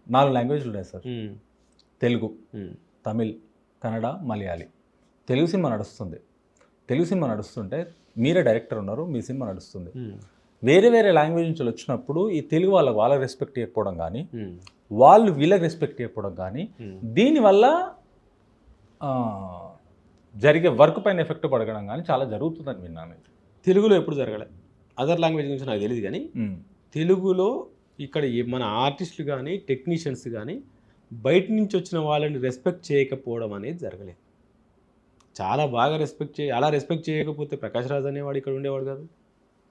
4 లాంగ్వేజ్లు ఉన్నాయి sir. Telugu, Tamil, Kannada, Malayali. Telugu cinema నడుస్తుంది. Telugu cinema నడుస్తుంటే మీరే డైరెక్టర్ ఉన్నారు, మీ సినిమా నడుస్తుంది. వేరే వేరే లాంగ్వేజ్ నుంచి వచ్చినప్పుడు ఈ తెలుగు వాళ్ళకి రెస్పెక్ట్ ఇవ్వకపోవడం కానీ, వాళ్ళు వీళ్ళకి రెస్పెక్ట్ ఇవ్వకపోవడం కానీ, దీనివల్ల జరిగే వర్క్ పైన ఎఫెక్ట్ పడడం కానీ చాలా జరుగుతుందని విన్నాను. తెలుగులో ఎప్పుడు జరగలేదు. అదర్ లాంగ్వేజ్ గురించి నాకు తెలియదు కానీ తెలుగులో ఇక్కడ మన ఆర్టిస్టులు కానీ టెక్నీషియన్స్ కానీ బయట నుంచి వచ్చిన వాళ్ళని రెస్పెక్ట్ చేయకపోవడం అనేది జరగలేదు. చాలా బాగా అలా రెస్పెక్ట్ చేయకపోతే ప్రకాష్ రాజ్ అనేవాడు ఇక్కడ ఉండేవాడు కాదు.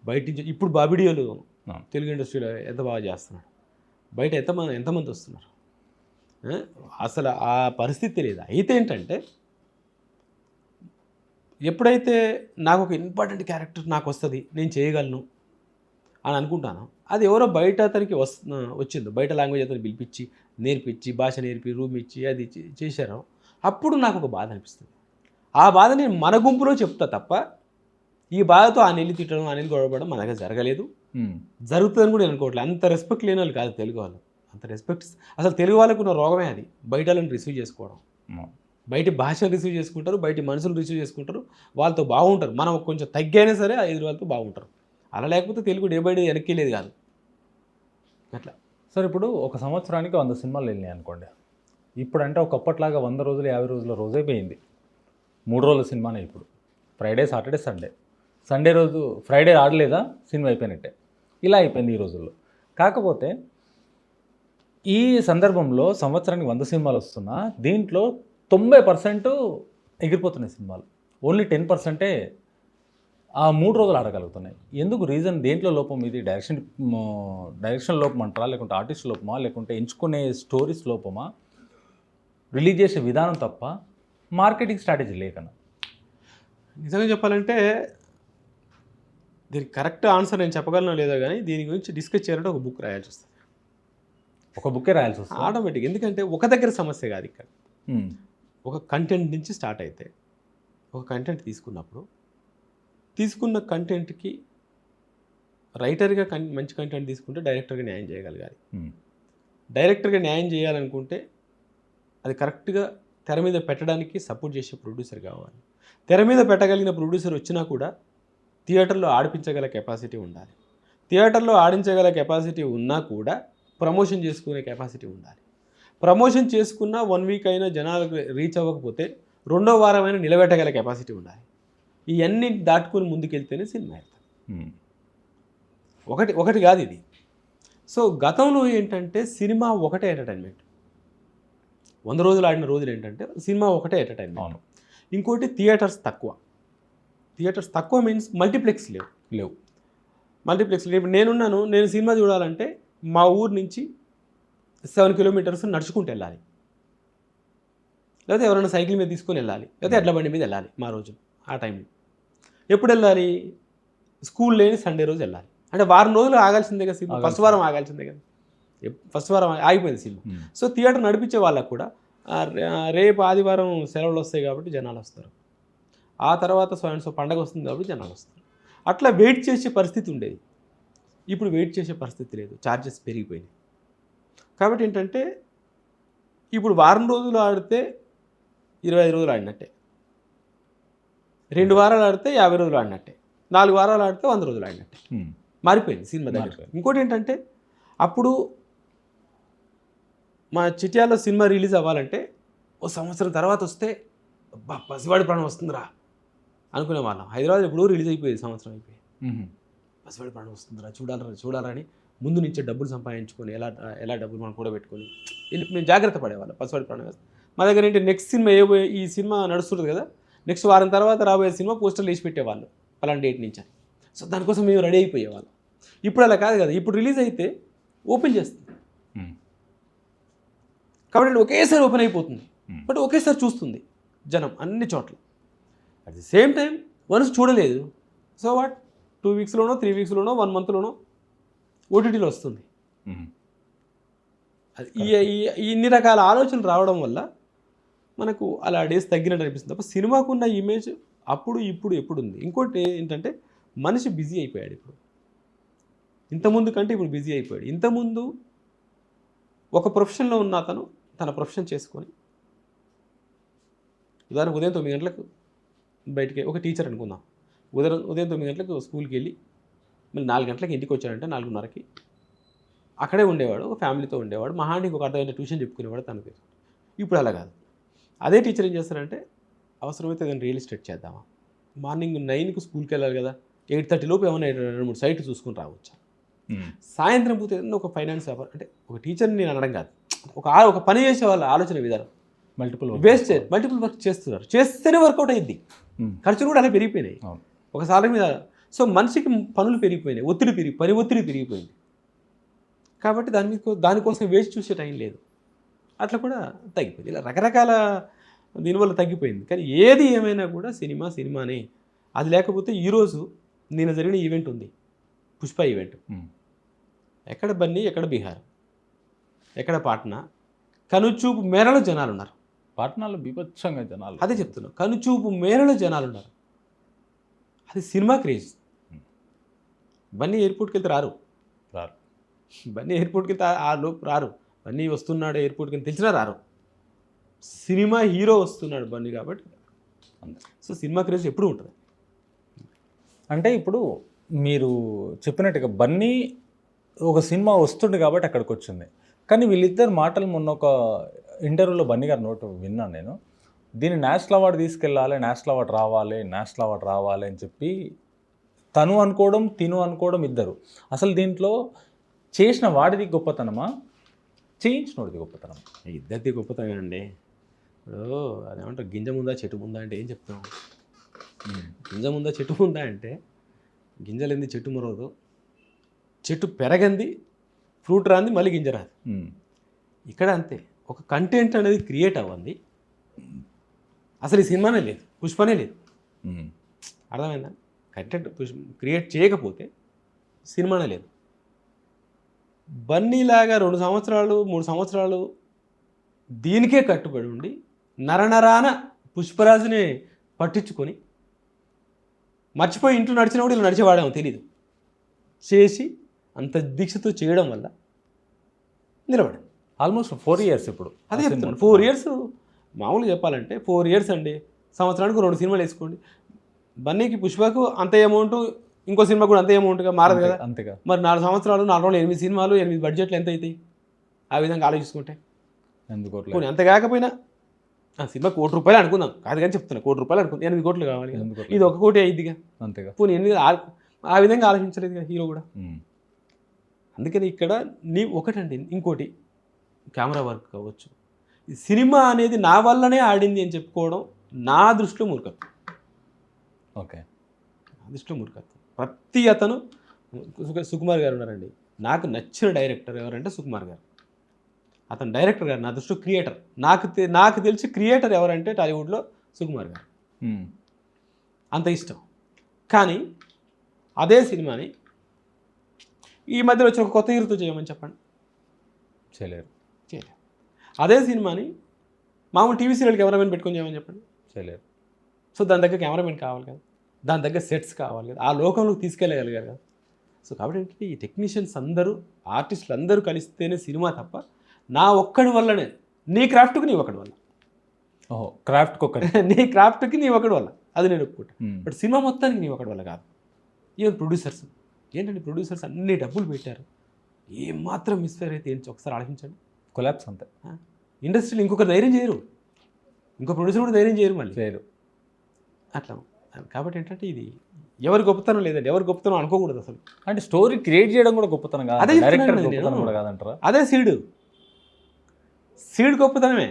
బయట నుంచి ఇప్పుడు బాబిడియోలు తెలుగు ఇండస్ట్రీలో ఎంత బాగా చేస్తున్నాడు, బయట ఎంతమంది వస్తున్నారు, అసలు ఆ పరిస్థితి తెలియదు. అయితే ఏంటంటే ఎప్పుడైతే నాకు ఒక ఇంపార్టెంట్ క్యారెక్టర్ నాకు వస్తుంది, నేను చేయగలను అని అనుకుంటాను, అది ఎవరో బయట అతనికి వచ్చిందో, బయట లాంగ్వేజ్ అతను పిలిపించి నేర్పించి భాష నేర్పి రూమ్ ఇచ్చి అది చేశారో అప్పుడు నాకు ఒక బాధ అనిపిస్తుంది. ఆ బాధ నేను మన గుంపులో చెప్తా తప్ప ఈ బాధతో ఆ నెల్లి తిట్టడం ఆ నెల్లి గొడవపడడం మన దగ్గర జరగలేదు, జరుగుతుందని కూడా నేను అనుకోవట్లేదు. అంత రెస్పెక్ట్ లేని వాళ్ళు కాదు తెలుగు వాళ్ళు. అంత రెస్పెక్ట్ అసలు తెలుగు వాళ్ళకు ఉన్న రోగమే అది, బయట వాళ్ళని రిసీవ్ చేసుకోవడం. బయట భాషను రిసీవ్ చేసుకుంటారు, బయట మనుషులు రిసీవ్ చేసుకుంటారు, వాళ్ళతో బాగుంటారు. మనం కొంచెం తగ్గైనా సరే ఆ ఎదురు వాళ్ళతో బాగుంటారు. అలా లేకపోతే తెలుగు డే బై డే వెనక్కి లేదు కాదు. అట్లా సార్ ఇప్పుడు ఒక సంవత్సరానికి 100 సినిమాలు వెళ్ళినాయి అనుకోండి. ఇప్పుడు అంటే ఒకప్పట్లాగా 100 రోజులు 50 రోజుల రోజైపోయింది. 3 రోజుల సినిమానే ఇప్పుడు. Friday, Saturday, Sunday. సండే రోజు ఫ్రైడే ఆడలేదా సినిమా అయిపోయినట్టే. ఇలా అయిపోయింది ఈ రోజుల్లో. కాకపోతే ఈ సందర్భంలో సంవత్సరానికి 100 సినిమాలు వస్తున్నా దీంట్లో 90% ఎగిరిపోతున్నాయి సినిమాలు. ఓన్లీ 10%ఏ ఆ 3 రోజులు ఆడగలుగుతున్నాయి. ఎందుకు రీజన్? దేంట్లో లోపం? ఇది డైరెక్షన్ లోపం అంటారా, లేకుంటే ఆర్టిస్ట్ లోపమా, లేకుంటే ఎంచుకునే స్టోరీస్ లోపమా, రిలీజ్ చేసే విధానం తప్ప, మార్కెటింగ్ స్ట్రాటజీ లేకనా? నిజంగా చెప్పాలంటే దీనికి కరెక్ట్ ఆన్సర్ నేను చెప్పగలను లేదో కానీ దీని గురించి డిస్కస్ చేయాలంటే ఒక బుక్ రాయాల్సి వస్తుంది. ఒక బుక్కే రాయాల్సి వస్తుంది ఆటోమేటిక్. ఎందుకంటే ఒక దగ్గర సమస్య కాదు ఇక్కడ. ఒక కంటెంట్ నుంచి స్టార్ట్ అయితే ఒక కంటెంట్ తీసుకున్న కంటెంట్కి రైటర్గా మంచి కంటెంట్ తీసుకుంటే డైరెక్టర్గా న్యాయం చేయగలగాలి. డైరెక్టర్గా న్యాయం చేయాలనుకుంటే అది కరెక్ట్గా తెర మీద పెట్టడానికి సపోర్ట్ చేసే ప్రొడ్యూసర్ కావాలి. తెర మీద పెట్టగలిగిన ప్రొడ్యూసర్ వచ్చినా కూడా థియేటర్లో ఆడిపించగల కెపాసిటీ ఉండాలి. థియేటర్లో ఆడించగల కెపాసిటీ ఉన్నా కూడా ప్రమోషన్ చేసుకునే కెపాసిటీ ఉండాలి. ప్రమోషన్ చేసుకున్న 1 వీక్ అయినా జనాలకు రీచ్ అవ్వకపోతే 2వ వారమైనా నిలబెట్టగల కెపాసిటీ ఉండాలి. ఇవన్నీ దాటుకొని ముందుకెళ్తేనే సినిమా వెళ్తాం. ఒకటి కాదు ఇది. సో గతంలో ఏంటంటే సినిమా ఒకటే ఎంటర్టైన్మెంట్. 100 రోజులు ఆడిన రోజులు ఏంటంటే సినిమా ఒకటే ఎంటర్టైన్మెంట్. ఇంకోటి థియేటర్స్ తక్కువ మీన్స్ మల్టీప్లెక్స్ లేవు. మల్టీప్లెక్స్ ఇప్పుడు నేను సినిమా చూడాలంటే మా ఊరు నుంచి 7 కిలోమీటర్స్ నడుచుకుంటూ వెళ్ళాలి, లేకపోతే ఎవరైనా సైకిల్ మీద తీసుకొని వెళ్ళాలి, లేకపోతే ఎడ్ల బండి మీద వెళ్ళాలి. మా రోజు ఆ టైంలో ఎప్పుడు వెళ్ళాలి? స్కూల్ లేని సండే రోజు వెళ్ళాలి. అంటే వారం రోజులు ఆగాల్సిందే కదా సినిమా. ఫస్ట్ వారం ఆగాల్సిందే కదా. ఫస్ట్ వారం ఆగిపోయింది సినిమా. సో థియేటర్ నడిపించే వాళ్ళకు కూడా రేపు ఆదివారం సెలవులు వస్తాయి కాబట్టి జనాలు వస్తారు, ఆ తర్వాత సో పండగ వస్తుంది కాబట్టి జనాలు వస్తారు. అట్లా వెయిట్ చేసే పరిస్థితి ఉండేది. ఇప్పుడు వెయిట్ చేసే పరిస్థితి లేదు, ఛార్జెస్ పెరిగిపోయినాయి. కాబట్టి ఏంటంటే ఇప్పుడు వారం రోజులు ఆడితే 25 రోజులు ఆడినట్టే, 2 వారాలు ఆడితే 50 రోజులు ఆడినట్టే, 4 వారాలు ఆడితే 100 రోజులు ఆడినట్టే మారిపోయింది సినిమా దగ్గర. ఇంకోటి ఏంటంటే అప్పుడు మా చిట్యాల్లో సినిమా రిలీజ్ అవ్వాలంటే ఓ సంవత్సరం తర్వాత వస్తే అబ్బా పసివాడి ప్రాణం వస్తుందిరా అనుకునే వాళ్ళం. హైదరాబాద్ ఎప్పుడూ రిలీజ్ అయిపోయేది, సంవత్సరం అయిపోయి పసివాడి ప్రాణం వస్తుందిరా చూడాలని ముందు నుంచే డబ్బులు సంపాదించుకొని ఎలా డబ్బులు మనం కూడా పెట్టుకొని మేము జాగ్రత్త పడేవాళ్ళం. పసివాడి ప్రాణం మా దగ్గర ఏంటి నెక్స్ట్ సినిమా ఈ సినిమా నడుస్తుంది కదా, నెక్స్ట్ వారం తర్వాత రాబోయే సినిమా పోస్టర్లు వేసి పెట్టేవాళ్ళు పలానా డేట్ నుంచి అని. సో దానికోసం మేము రెడీ అయిపోయేవాళ్ళం. ఇప్పుడు అలా కాదు కదా. ఇప్పుడు రిలీజ్ అయితే ఓపెన్ చేస్తుంది కాబట్టి ఒకేసారి ఓపెన్ అయిపోతుంది, బట్ ఒకేసారి చూస్తుంది జనం అన్ని చోట్ల. At the same time once చూడలేదు, సో వాట్ 2 వీక్స్లోనో 3 వీక్స్లోనో 1 మంత్లోనో ఓటీటీలో వస్తుంది. ఇన్ని రకాల ఆలోచనలు రావడం వల్ల మనకు అలా డేస్ తగ్గినట్టు అనిపిస్తుంది తప్ప సినిమాకు ఉన్న ఇమేజ్ అప్పుడు ఇప్పుడు ఎప్పుడుంది. ఇంకోటి ఏంటంటే మనిషి బిజీ అయిపోయాడు. ఇప్పుడు ఇంతకుముందు కంటే ఇప్పుడు బిజీ అయిపోయాడు. ఇంతకుముందు ఒక ప్రొఫెషన్లో ఉన్న అతను తన ప్రొఫెషన్ చేసుకొని ఉదాహరణకు ఉదయం 9 గంటలకు బయటికి ఒక టీచర్ అనుకుందాం, ఉదయం 9 గంటలకు స్కూల్కి వెళ్ళి మళ్ళీ 4 గంటలకు ఇంటికి వచ్చాడంటే 4:30కి అక్కడే ఉండేవాడు, ఒక ఫ్యామిలీతో ఉండేవాడు, మహానికి ఒక అర్థమైన ట్యూషన్ చెప్పుకునేవాడు తనకి. ఇప్పుడు అలా కాదు. అదే టీచర్ ఏం చేస్తారంటే అవసరమైతే దాన్ని రియల్ ఎస్టేట్ చేద్దామా, మార్నింగ్ 9కి స్కూల్కి వెళ్ళాలి కదా, 8:30 లోపు ఏమైనా 2-3 సైట్లు చూసుకొని రావచ్చా, సాయంత్రం పూర్తి ఏదైనా ఒక ఫైనాన్స్ వ్యాపారం, అంటే ఒక టీచర్ని నేను అనడం కాదు, ఒక పని చేసే వాళ్ళ ఆలోచన విధానం మల్టిపుల్ వర్క్ చేస్తున్నారు, చేస్తేనే వర్కౌట్ అయ్యింది. ఖర్చులు కూడా అలా పెరిగిపోయినాయి ఒక సాలరీ మీద. సో మనిషికి పనులు పెరిగిపోయినాయి, పని ఒత్తిడి పెరిగిపోయింది. కాబట్టి దానికోసం వేచి చూసే టైం లేదు, అట్లా కూడా తగ్గిపోయింది. ఇలా రకరకాల దీనివల్ల తగ్గిపోయింది. కానీ ఏది ఏమైనా కూడా సినిమానే. అది లేకపోతే ఈరోజు నిన్న జరిగిన ఈవెంట్ ఉంది, పుష్ప ఈవెంట్. ఎక్కడ బన్నీ, ఎక్కడ బీహార్, ఎక్కడ పాట్నా, కనుచూపు మేరలో జనాలు ఉన్నారు. పాట్నాలో బీభత్సంగా జనాలు, అదే చెప్తున్నాం, కనుచూపు మేరలో జనాలు ఉన్నారు. అది సినిమా క్రేజ్. బన్నీ ఎయిర్పోర్ట్కి వెళ్తే రారు, బన్నీ ఎయిర్పోర్ట్కి వెళ్తే ఆ లోపు రారు. బన్నీ వస్తున్నాడు ఎయిర్పోర్ట్కి అని తెలిసినా రారు. సినిమా హీరో వస్తున్నాడు బన్నీ కాబట్టి. సో సినిమా క్రేజ్ ఎప్పుడూ ఉంటుంది. అంటే ఇప్పుడు మీరు చెప్పినట్టుగా బన్నీ ఒక సినిమా వస్తుంది కాబట్టి అక్కడికి వచ్చింది. కానీ వీళ్ళిద్దరు మాటలు మొన్న ఒక ఇంటర్వ్యూలో బన్నీ గారి నోటు విన్నాను నేను. దీన్ని నేషనల్ అవార్డు తీసుకెళ్ళాలి, నేషనల్ అవార్డు రావాలి అని చెప్పి తను అనుకోవడం, తిను అనుకోవడం ఇద్దరు. అసలు దీంట్లో చేసిన వాడిది గొప్పతనమా, చేయించినోడిది గొప్పతనమా? ఇద్దరిది గొప్పతనం అండి. ఇప్పుడు అదేమంటారు, గింజ ముందా చెట్టు ముందా అంటే ఏం చెప్తాం? గింజ ముందా చెట్టు ముందా అంటే గింజలేంది చెట్టు మరవదు, చెట్టు పెరగంది ఫ్రూట్ రాంది మళ్ళీ గింజ రాదు. ఇక్కడ అంతే, ఒక కంటెంట్ అనేది క్రియేట్ అవ్వండి. అసలు ఈ సినిమానే లేదు, పుష్పనే లేదు. అర్థమైందా? కంటెంట్ క్రియేట్ చేయకపోతే సినిమానే లేదు. బన్నీలాగా 2 సంవత్సరాలు 3 సంవత్సరాలు దీనికే కట్టుబడి ఉండి నరనరాన పుష్పరాజుని పట్టించుకొని మర్చిపోయి ఇంట్లో నడిచినప్పుడు ఇలా నడిచేవాడేమో తెలీదు, చేసి అంత దీక్షతో చేయడం వల్ల నిలబడింది. ఆల్మోస్ట్ 4 years ఇప్పుడు. అదే చెప్తున్నాను, 4 years. మామూలుగా చెప్పాలంటే 4 years అండి. సంవత్సరానికి 2 సినిమాలు వేసుకోండి. బన్నీకి పుష్పకు అంత అమౌంట్, ఇంకో సినిమా కూడా అంతే అమౌంట్గా మారదు కదా. అంతేగా. మరి 4 సంవత్సరాలు 4 రోజులు 8 సినిమాలు, 8 బడ్జెట్లు ఎంత అవుతాయి? ఆ విధంగా ఆలోచించుకుంటే ఎందుకు పోనీ అంత కాకపోయినా ఆ సినిమా ₹1 అనుకుందాం, కాదు కానీ చెప్తున్నా, ₹1 అనుకుందాం, 8 కోట్లు కావాలి, ఇది 1 కోటి అయ్యిద్దిగా. అంతేగా. పోనీ 8 ఆ విధంగా ఆలోచించలేదు కదా హీరో కూడా. అందుకని ఇక్కడ ఒకటండి, ఇంకోటి కెమెరా వర్క్ కావచ్చు. ఈ సినిమా అనేది నా వల్లనే ఆడింది అని చెప్పుకోవడం నా దృష్టిలో మూర్ఖత్వం. ఓకే, నా దృష్టిలో మూర్ఖత్వం. ప్రతి అతను, సుకుమార్ గారు ఉన్నారండి, నాకు నచ్చిన డైరెక్టర్ ఎవరంటే సుకుమార్ గారు. అతను డైరెక్టర్ గారు, నా దృష్టిలో క్రియేటర్. నాకు తెలిసి క్రియేటర్ ఎవరంటే టాలీవుడ్లో సుకుమార్ గారు. అంత ఇష్టం. కానీ అదే సినిమాని ఈ మధ్యలో వచ్చి ఒక కొత్త హీరోతో చేయమని చెప్పండి, చేయలేరు. అదే సినిమాని మామూలు టీవీ సీరియల్ కెమెరామెన్ పెట్టుకొని చేయమని చెప్పండి, చేయలేరు. సో దాని దగ్గర కెమెరామెన్ కావాలి కదా, దాని దగ్గర సెట్స్ కావాలి కదా, ఆ లోకంలోకి తీసుకెళ్ళగలిగారు కదా. సో కాబట్టి ఏంటంటే ఈ టెక్నీషియన్స్ అందరూ, ఆర్టిస్టులు అందరూ కలిస్తేనే సినిమా తప్ప నా ఒక్కడి వల్లనే, నీ క్రాఫ్ట్కి నీ ఒకటి వల్ల, క్రాఫ్ట్కి ఒకటి, నీ క్రాఫ్ట్కి నీ ఒకటి వల్ల, అది నేను ఒప్పుకుంటా. బట్ సినిమా మొత్తానికి నీ ఒకటి వల్ల కాదు. ఈవెన్ ప్రొడ్యూసర్స్ ఏంటంటే, ప్రొడ్యూసర్స్ అన్ని డబ్బులు పెట్టారు, ఏమాత్రం మిస్ఫేర్ అయితే ఏంటి ఒకసారి ఆలోచించండి. కొలాప్స్ అంతే. ఇండస్ట్రీలో ఇంకొకరు ధైర్యం చేయరు, ఇంకో ప్రొడ్యూసర్ కూడా ధైర్యం చేయరు, మళ్ళీ చేయరు అట్లా. కాబట్టి ఏంటంటే ఇది ఎవరి గొప్పతనం లేదండి, ఎవరి గొప్పతనం అనుకోకూడదు అసలు. అంటే స్టోరీ క్రియేట్ చేయడం కూడా గొప్పతనం కాదు, అదే డైరెక్టర్ గొప్పతనం కూడా కాదంటారా? అదే సీడ్ గొప్పతనమే.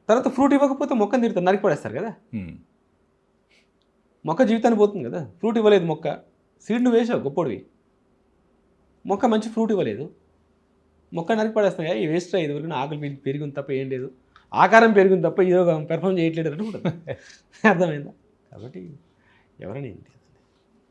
తర్వాత ఫ్రూట్ ఇవ్వకపోతే మొక్కని తిడతారు, నరికి పడేస్తారు కదా. మొక్క జీవితాన్ని పోతుంది కదా. ఫ్రూట్ ఇవ్వలేదు మొక్క, సీడ్ నువ్వు వేసావు గొప్పోడివి, మొక్క మంచి ఫ్రూట్ ఇవ్వలేదు, మొక్క నరికి పడేస్తాయి. ఈ వేస్ట్ అయ్యేది వరకు ఆకులు పెరిగింది తప్ప ఏం లేదు, ఆకారం పెరిగింది తప్ప ఏదో పెర్ఫామ్ చేయట్లేదు అంటే ఉంటుంది. అర్థమైందా? కాబట్టి ఎవరైనా ఏంటి